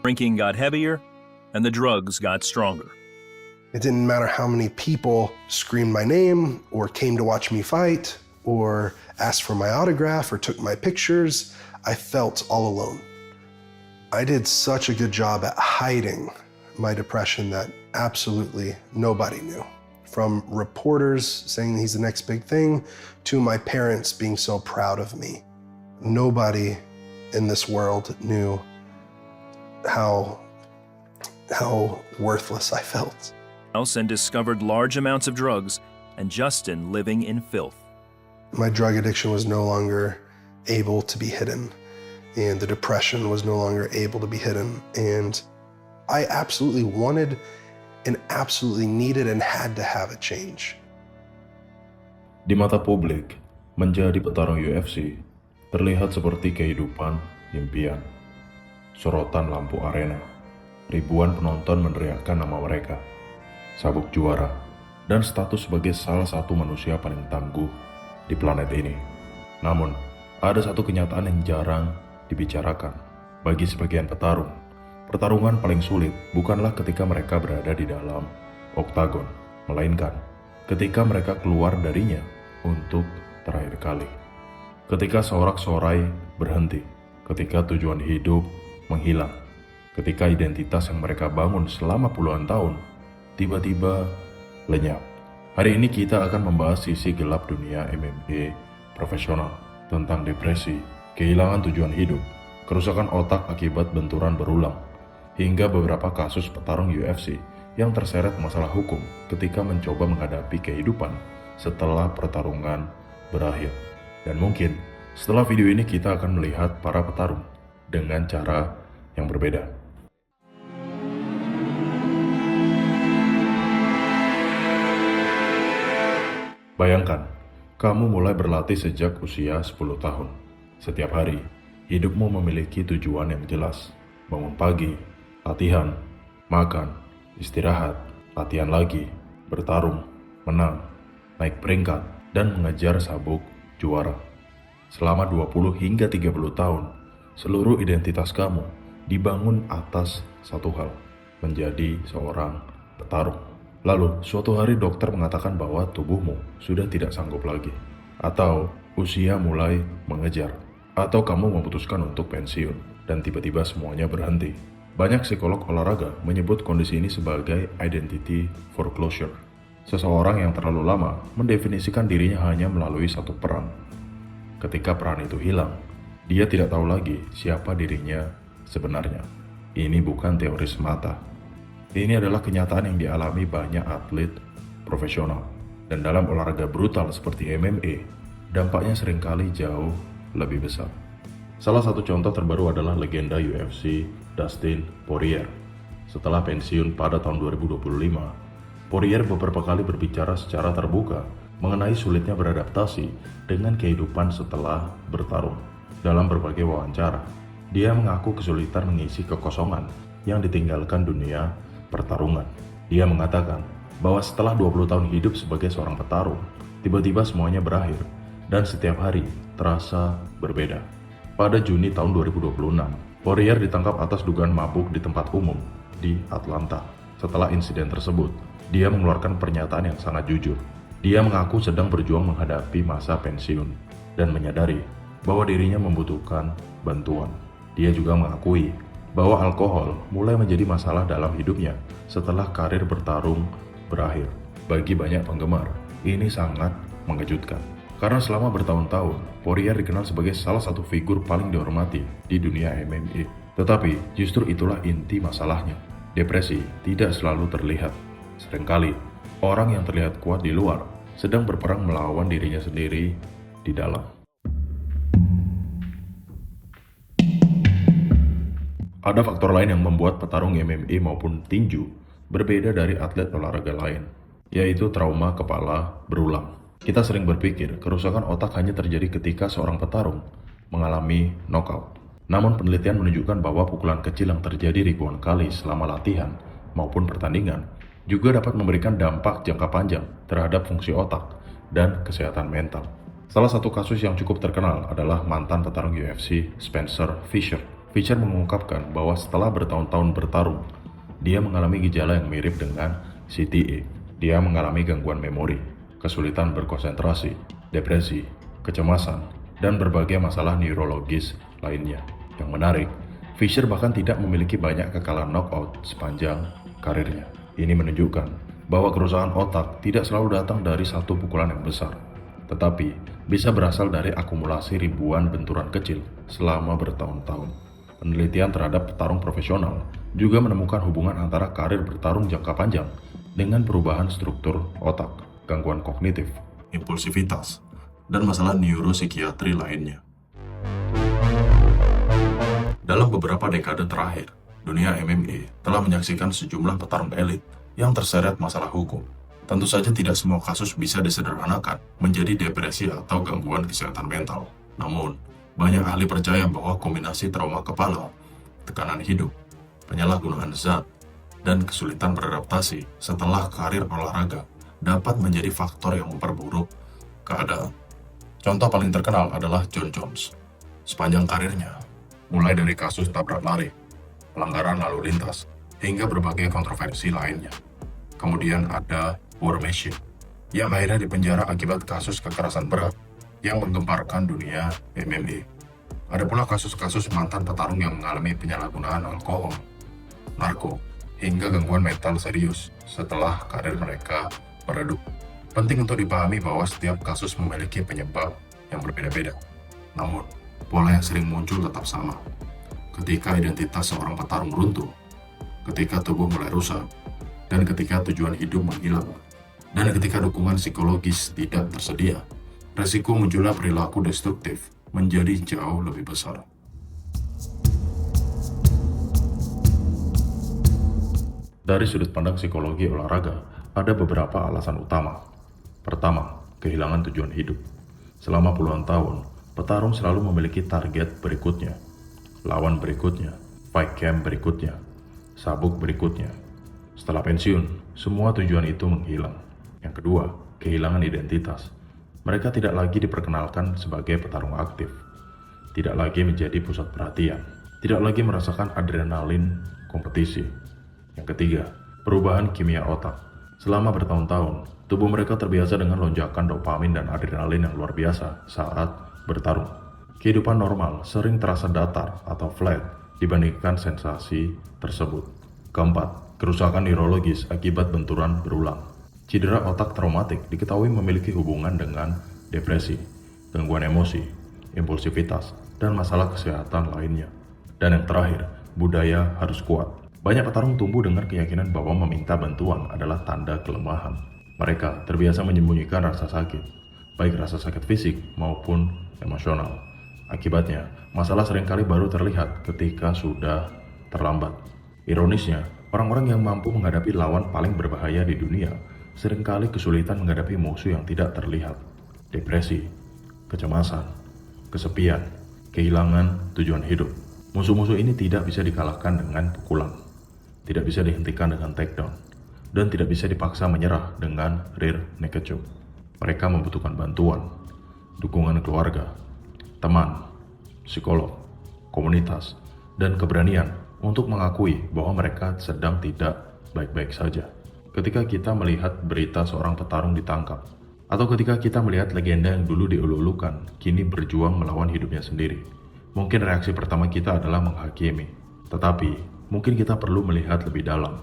drinking got heavier, and the drugs got stronger. It didn't matter how many people screamed my name or came to watch me fight or asked for my autograph or took my pictures. I felt all alone. I did such a good job at hiding my depression that absolutely nobody knew. From reporters saying he's the next big thing to my parents being so proud of me. Nobody in this world knew how worthless I felt. And discovered large amounts of drugs, and Justin living in filth. My drug addiction was no longer able to be hidden, and the depression was no longer able to be hidden. And I absolutely wanted and absolutely needed and had to have a change. Di mata publik, menjadi petarung UFC terlihat seperti kehidupan impian. Sorotan lampu arena, ribuan penonton meneriakkan nama mereka, sabuk juara, dan status sebagai salah satu manusia paling tangguh di planet ini. Namun, ada satu kenyataan yang jarang dibicarakan. Bagi sebagian petarung, pertarungan paling sulit bukanlah ketika mereka berada di dalam oktagon, melainkan ketika mereka keluar darinya untuk terakhir kali. Ketika sorak-sorai berhenti, ketika tujuan hidup menghilang, ketika identitas yang mereka bangun selama puluhan tahun tiba-tiba lenyap. Hari ini kita akan membahas sisi gelap dunia MMA profesional, tentang depresi, kehilangan tujuan hidup, kerusakan otak akibat benturan berulang, hingga beberapa kasus petarung UFC yang terseret masalah hukum ketika mencoba menghadapi kehidupan setelah pertarungan berakhir. Dan mungkin setelah video ini kita akan melihat para petarung dengan cara yang berbeda. Bayangkan, kamu mulai berlatih sejak usia 10 tahun. Setiap hari, hidupmu memiliki tujuan yang jelas. Bangun pagi, latihan, makan, istirahat, latihan lagi, bertarung, menang, naik peringkat, dan mengejar sabuk juara. Selama 20 hingga 30 tahun, seluruh identitas kamu dibangun atas satu hal, menjadi seorang petarung. Lalu, suatu hari dokter mengatakan bahwa tubuhmu sudah tidak sanggup lagi, atau usia mulai mengejar, atau kamu memutuskan untuk pensiun, dan tiba-tiba semuanya berhenti. Banyak psikolog olahraga menyebut kondisi ini sebagai identity foreclosure. Seseorang yang terlalu lama mendefinisikan dirinya hanya melalui satu peran. Ketika peran itu hilang, dia tidak tahu lagi siapa dirinya sebenarnya. Ini bukan teori semata. Ini adalah kenyataan yang dialami banyak atlet profesional. Dan dalam olahraga brutal seperti MMA, dampaknya seringkali jauh lebih besar. Salah satu contoh terbaru adalah legenda UFC Dustin Poirier. Setelah pensiun pada tahun 2025, Poirier beberapa kali berbicara secara terbuka mengenai sulitnya beradaptasi dengan kehidupan setelah bertarung. Dalam berbagai wawancara, dia mengaku kesulitan mengisi kekosongan yang ditinggalkan dunia pertarungan. Dia mengatakan bahwa setelah 20 tahun hidup sebagai seorang petarung, tiba-tiba semuanya berakhir dan setiap hari terasa berbeda. Pada Juni tahun 2026, Poirier ditangkap atas dugaan mabuk di tempat umum di Atlanta. Setelah insiden tersebut, dia mengeluarkan pernyataan yang sangat jujur. Dia mengaku sedang berjuang menghadapi masa pensiun dan menyadari bahwa dirinya membutuhkan bantuan. Dia juga mengakui bahwa alkohol mulai menjadi masalah dalam hidupnya setelah karir bertarung berakhir. Bagi banyak penggemar, ini sangat mengejutkan. Karena selama bertahun-tahun, Poirier dikenal sebagai salah satu figur paling dihormati di dunia MMA. Tetapi justru itulah inti masalahnya. Depresi tidak selalu terlihat. Seringkali, orang yang terlihat kuat di luar sedang berperang melawan dirinya sendiri di dalam. Ada faktor lain yang membuat petarung MMA maupun tinju berbeda dari atlet olahraga lain, yaitu trauma kepala berulang. Kita sering berpikir kerusakan otak hanya terjadi ketika seorang petarung mengalami knockout. Namun penelitian menunjukkan bahwa pukulan kecil yang terjadi ribuan kali selama latihan maupun pertandingan juga dapat memberikan dampak jangka panjang terhadap fungsi otak dan kesehatan mental. Salah satu kasus yang cukup terkenal adalah mantan petarung UFC Spencer Fisher. Fisher mengungkapkan bahwa setelah bertahun-tahun bertarung, dia mengalami gejala yang mirip dengan CTE. Dia mengalami gangguan memori, kesulitan berkonsentrasi, depresi, kecemasan, dan berbagai masalah neurologis lainnya. Yang menarik, Fisher bahkan tidak memiliki banyak kekalahan knockout sepanjang karirnya. Ini menunjukkan bahwa kerusakan otak tidak selalu datang dari satu pukulan yang besar, tetapi bisa berasal dari akumulasi ribuan benturan kecil selama bertahun-tahun. Penelitian terhadap petarung profesional juga menemukan hubungan antara karir bertarung jangka panjang dengan perubahan struktur otak, gangguan kognitif, impulsivitas, dan masalah neuropsikiatri lainnya. Dalam beberapa dekade terakhir, dunia MMA telah menyaksikan sejumlah petarung elit yang terseret masalah hukum. Tentu saja tidak semua kasus bisa disederhanakan menjadi depresi atau gangguan kesehatan mental. Namun, banyak ahli percaya bahwa kombinasi trauma kepala, tekanan hidup, penyalahgunaan zat, dan kesulitan beradaptasi setelah karir olahraga dapat menjadi faktor yang memperburuk keadaan. Contoh paling terkenal adalah Jon Jones. Sepanjang karirnya, mulai dari kasus tabrak lari, pelanggaran lalu lintas, hingga berbagai kontroversi lainnya. Kemudian ada War Machine, yang akhirnya dipenjara akibat kasus kekerasan berat yang menggemparkan dunia MMA. Ada pula kasus-kasus mantan petarung yang mengalami penyalahgunaan alkohol, narko, hingga gangguan mental serius setelah karir mereka meredup. Penting untuk dipahami bahwa setiap kasus memiliki penyebab yang berbeda-beda. Namun, pola yang sering muncul tetap sama. Ketika identitas seorang petarung runtuh, ketika tubuh mulai rusak, dan ketika tujuan hidup menghilang, dan ketika dukungan psikologis tidak tersedia, resiko munculnya perilaku destruktif menjadi jauh lebih besar. Dari sudut pandang psikologi olahraga, ada beberapa alasan utama. Pertama, kehilangan tujuan hidup. Selama puluhan tahun, petarung selalu memiliki target berikutnya, lawan berikutnya, fight camp berikutnya, sabuk berikutnya. Setelah pensiun, semua tujuan itu menghilang. Yang kedua, kehilangan identitas. Mereka tidak lagi diperkenalkan sebagai petarung aktif, tidak lagi menjadi pusat perhatian, tidak lagi merasakan adrenalin kompetisi. Yang ketiga, perubahan kimia otak. Selama bertahun-tahun, tubuh mereka terbiasa dengan lonjakan dopamin dan adrenalin yang luar biasa saat bertarung. Kehidupan normal sering terasa datar atau flat dibandingkan sensasi tersebut. Keempat, kerusakan neurologis akibat benturan berulang. Cedera otak traumatik diketahui memiliki hubungan dengan depresi, gangguan emosi, impulsivitas, dan masalah kesehatan lainnya. Dan yang terakhir, budaya harus kuat. Banyak petarung tumbuh dengan keyakinan bahwa meminta bantuan adalah tanda kelemahan. Mereka terbiasa menyembunyikan rasa sakit, baik rasa sakit fisik maupun emosional. Akibatnya, masalah seringkali baru terlihat ketika sudah terlambat. Ironisnya, orang-orang yang mampu menghadapi lawan paling berbahaya di dunia seringkali kesulitan menghadapi musuh yang tidak terlihat. Depresi, kecemasan, kesepian, kehilangan tujuan hidup. Musuh-musuh ini tidak bisa dikalahkan dengan pukulan, tidak bisa dihentikan dengan takedown, dan tidak bisa dipaksa menyerah dengan rear naked choke. Mereka membutuhkan bantuan, dukungan keluarga, teman, psikolog, komunitas, dan keberanian untuk mengakui bahwa mereka sedang tidak baik-baik saja. Ketika kita melihat berita seorang petarung ditangkap, atau ketika kita melihat legenda yang dulu dielu-elukan kini berjuang melawan hidupnya sendiri, mungkin reaksi pertama kita adalah menghakimi. Tetapi, mungkin kita perlu melihat lebih dalam.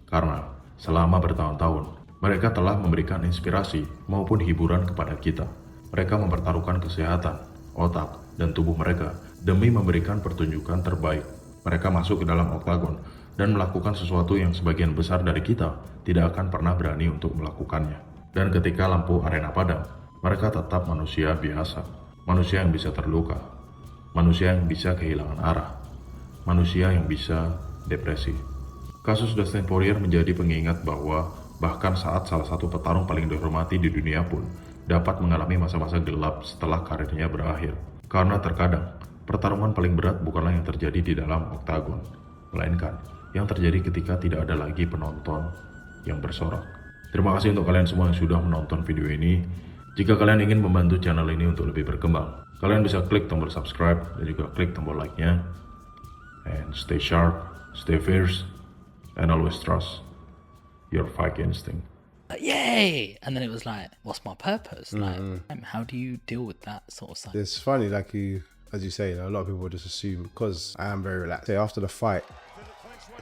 Karena, selama bertahun-tahun, mereka telah memberikan inspirasi maupun hiburan kepada kita. Mereka mempertaruhkan kesehatan, otak, dan tubuh mereka demi memberikan pertunjukan terbaik. Mereka masuk ke dalam oktagon dan melakukan sesuatu yang sebagian besar dari kita tidak akan pernah berani untuk melakukannya. Dan ketika lampu arena padam, mereka tetap manusia biasa, manusia yang bisa terluka, manusia yang bisa kehilangan arah, manusia yang bisa depresi. Kasus Dustin Poirier menjadi pengingat bahwa bahkan saat salah satu petarung paling dihormati di dunia pun dapat mengalami masa-masa gelap setelah karirnya berakhir. Karena terkadang, pertarungan paling berat bukanlah yang terjadi di dalam oktagon, melainkan yang terjadi ketika tidak ada lagi penonton yang bersorak. Terima kasih untuk kalian semua yang sudah menonton video ini. Jika kalian ingin membantu channel ini untuk lebih berkembang, kalian bisa klik tombol subscribe dan juga klik tombol like-nya. And stay sharp, stay fierce, and always trust your fight instinct. Like, yay! And then it was like, what's my purpose? Like, how do you deal with that sort of stuff? It's funny, like as you say, a lot of people just assume because I am very relaxed. Say after the fight,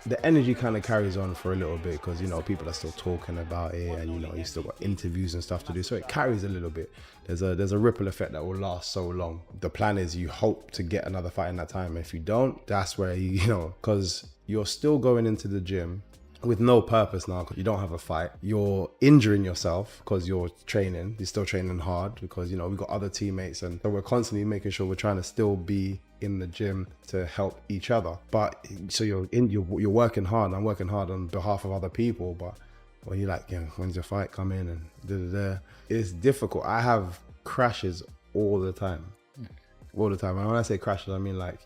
the energy kind of carries on for a little bit because people are still talking about it, and you still got interviews and stuff to do, so it carries a little bit. There's a ripple effect that will last so long. The plan is you hope to get another fight in that time. If you don't, that's where because you're still going into the gym with no purpose now because you don't have a fight. You're injuring yourself because you're still training hard because we've got other teammates, and so we're constantly making sure we're trying to still be in the gym to help each other. But so you're working hard. I'm working hard on behalf of other people, but when you're like, when's your fight come in and da. It's difficult. I have crashes all the time. And when I say crashes, I mean like,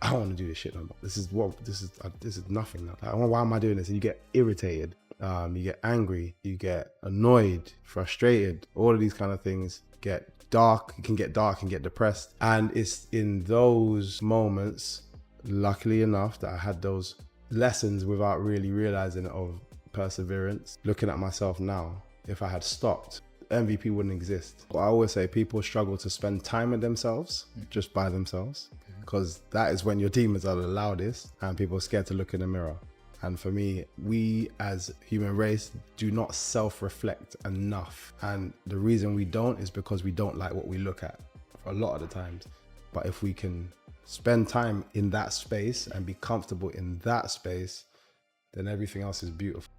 I don't want to do this shit no more. This is nothing now. Like, why am I doing this? And you get irritated, you get angry, you get annoyed, frustrated. All of these kind of things get dark. It can get dark and get depressed. And it's in those moments, luckily enough, that I had those lessons without really realizing it, of perseverance. Looking at myself now, if I had stopped, MVP wouldn't exist. I always say people struggle to spend time with themselves, just by themselves, because that is when your demons are the loudest and people are scared to look in the mirror. And for me, we as human race do not self-reflect enough. And the reason we don't is because we don't like what we look at for a lot of the times. But if we can spend time in that space and be comfortable in that space, then everything else is beautiful.